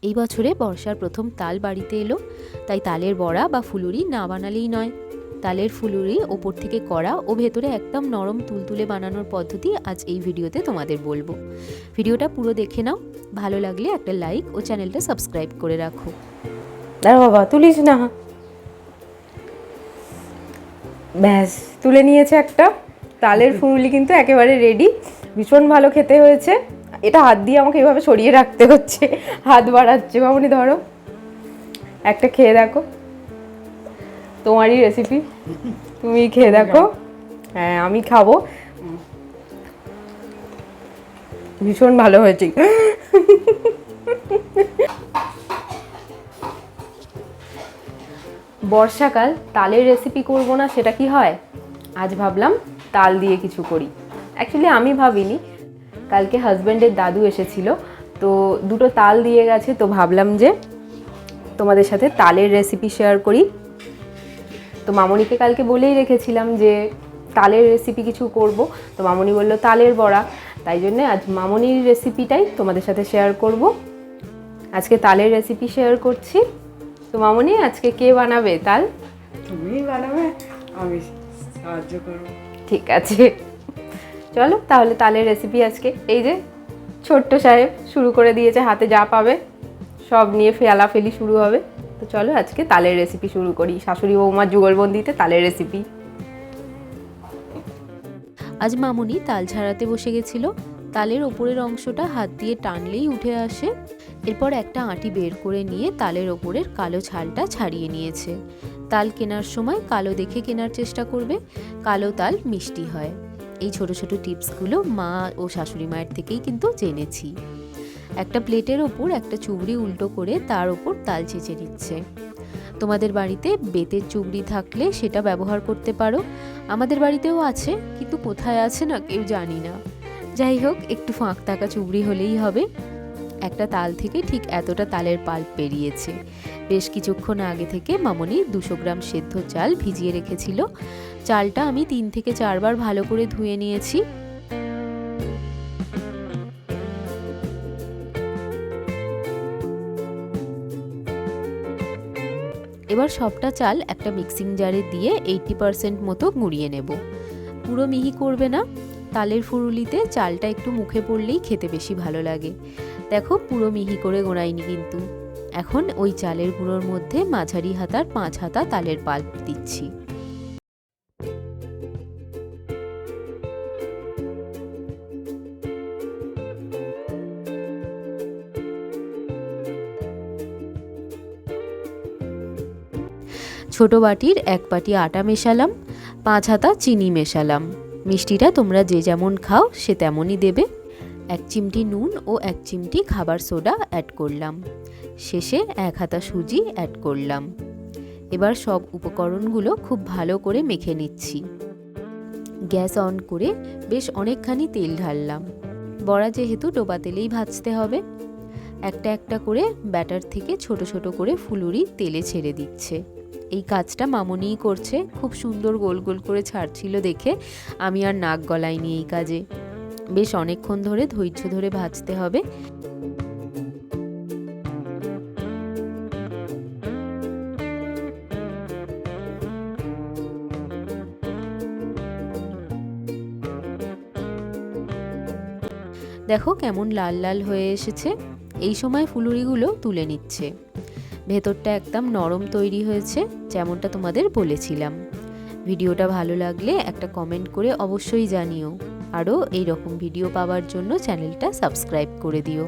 এই বছরে বর্ষার প্রথম তাল বাড়িতে এলো, তাই তালের বড়া বা ফুলুরি না বানালেই নয়। তালের ফুলুরি ওপর থেকে কড়া ও ভেতরে একদম নরম তুলতুলে বানানোর পদ্ধতি আজ এই ভিডিওতে তোমাদের বলবো। ভিডিওটা পুরো দেখে নাও, ভালো লাগলে একটা লাইক ও চ্যানেলটা সাবস্ক্রাইব করে রাখো। দাঁড়া বাবা, তুলিস না। ব্যাস, তুলে নিয়েছে একটা তালের ফুলুরি, কিন্তু একেবারে রেডি। ভীষণ ভালো খেতে হয়েছে। এটা হাত দিয়ে আমাকে এভাবে সরিয়ে রাখতে হচ্ছে, হাত বাড়াচ্ছে। মামনি ধরো, একটা খেয়ে দেখো, তোমারই রেসিপি, তুমি খেয়ে দেখো। হ্যাঁ, আমি খাবো। ভীষণ ভালো হয়েছে। বর্ষাকাল, তালের রেসিপি করব না সেটা কি হয়? আজ ভাবলাম তাল দিয়ে কিছু করি। অ্যাকচুয়ালি আমি ভাবিনি, কালকে হাজব্যান্ডের দাদু এসেছিল, তো দুটো তাল দিয়ে গেছে, তো ভাবলাম যে তোমাদের সাথে তালের রেসিপি শেয়ার করি। তো মামনিকে কালকে বলেই রেখেছিলাম যে তালের রেসিপি কিছু করব, তো মামনি বললো তালের বড়া, তাই জন্য আজ মামনির রেসিপিটাই তোমাদের সাথে শেয়ার করব। আজকে তালের রেসিপি শেয়ার করছি। তো মামনি, আজকে কে বানাবে তাল? তুমি বানাবে, আমি সাহায্য করবো। ঠিক আছে, চলো তাহলে তালের রেসিপি আজকে। এই যে ছোট্ট সাহেব শুরু করে দিয়েছে, হাতে যা পাবে সব নিয়ে ফেলাফেলি শুরু হবে। তো চলো আজকে তালের রেসিপি শুরু করি, শাশুড়ি বৌমার যুগলবন্দিতে তালের রেসিপি। আজ মামুনি তাল ছাড়াতে বসে গেছিল। তালের ওপরের অংশটা হাত দিয়ে টানলেই উঠে আসে। এরপর একটা আঁটি বের করে নিয়ে তালের ওপরের কালো ছালটা ছাড়িয়ে নিয়েছে। তাল কেনার সময় কালো দেখে কেনার চেষ্টা করবে, কালো তাল মিষ্টি হয়। এই ছোট ছোট টিপসগুলো মা ও শাশুড়ি মায়ের থেকেই কিন্তু জেনেছি। একটা প্লেটের ওপর একটা চুবড়ি উল্টো করে তার ওপর তাল ছেঁচে নিচ্ছে। তোমাদের বাড়িতে বেতের চুবড়ি থাকলে সেটা ব্যবহার করতে পারো, আমাদের বাড়িতেও আছে, কিন্তু কোথায় আছে না কেউ জানি না। যাই হোক, একটু ফাঁক থাকা চুবড়ি হলেই হবে। একটা তাল থেকে ঠিক এতটা তালের পাল্প বেরিয়েছে। বেশ কিছুক্ষণ আগে থেকে মামনি 200 গ্রাম সেদ্ধ চাল ভিজিয়ে রেখেছিল। চালটা আমি 3 থেকে 4 বার ভালো করে ধুয়ে নিয়েছি। এবার সবটা চাল একটা মিক্সিং জারে দিয়ে 80% মতো গুঁড়িয়ে নেব। পুরো মিহি করবে না, তালের ফুলুরিতে চালটা একটু মুখে পড়লেই খেতে বেশি ভালো লাগে। দেখো, পুরো মিহি করে গোড়াইনি কিন্তু। এখন ওই চালের গুঁড়োর মধ্যে মাঝারি হাতার 5 হাতা তালের পাল্প দিচ্ছি। ছোট বাটির 1 বাটি আটা মেশালাম, 5 হাতা চিনি মেশালাম। মিষ্টিটা তোমরা যে যেমন খাও সে তেমনই দেবে। 1 চিমটি নুন ও 1 চিমটি খাবার সোডা অ্যাড করলাম। শেষে 1 হাতা সুজি অ্যাড করলাম। এবার সব উপকরণগুলো খুব ভালো করে মেখে নিচ্ছি। গ্যাস অন করে বেশ অনেকখানি তেল ঢাললাম। বড়া যেহেতু ডোবা তেলেই ভাজতে হবে। একটা একটা করে ব্যাটার থেকে ছোট ছোট করে ফুলুরি তেলে ছেড়ে দিচ্ছে। এই কাজটা মামনিই করছে, খুব সুন্দর গোল গোল করে ছাড়ছিল দেখে আমি আর নাক গলাইনি এই কাজে। বেশ অনেকক্ষণ ধরে ধৈর্য ধরে ভাজতে হবে। দেখো কেমন লাল লাল হয়ে এসেছে। এই সময় ফুলুরিগুলো তুলে নিচ্ছে। ভেতরটা একদম নরম তৈরি হয়েছে, যেমনটা তোমাদের বলেছিলাম। ভিডিওটা ভালো লাগলে একটা কমেন্ট করে অবশ্যই জানিও। আরও এই রকম ভিডিও পাওয়ার জন্য চ্যানেলটা সাবস্ক্রাইব করে দিও।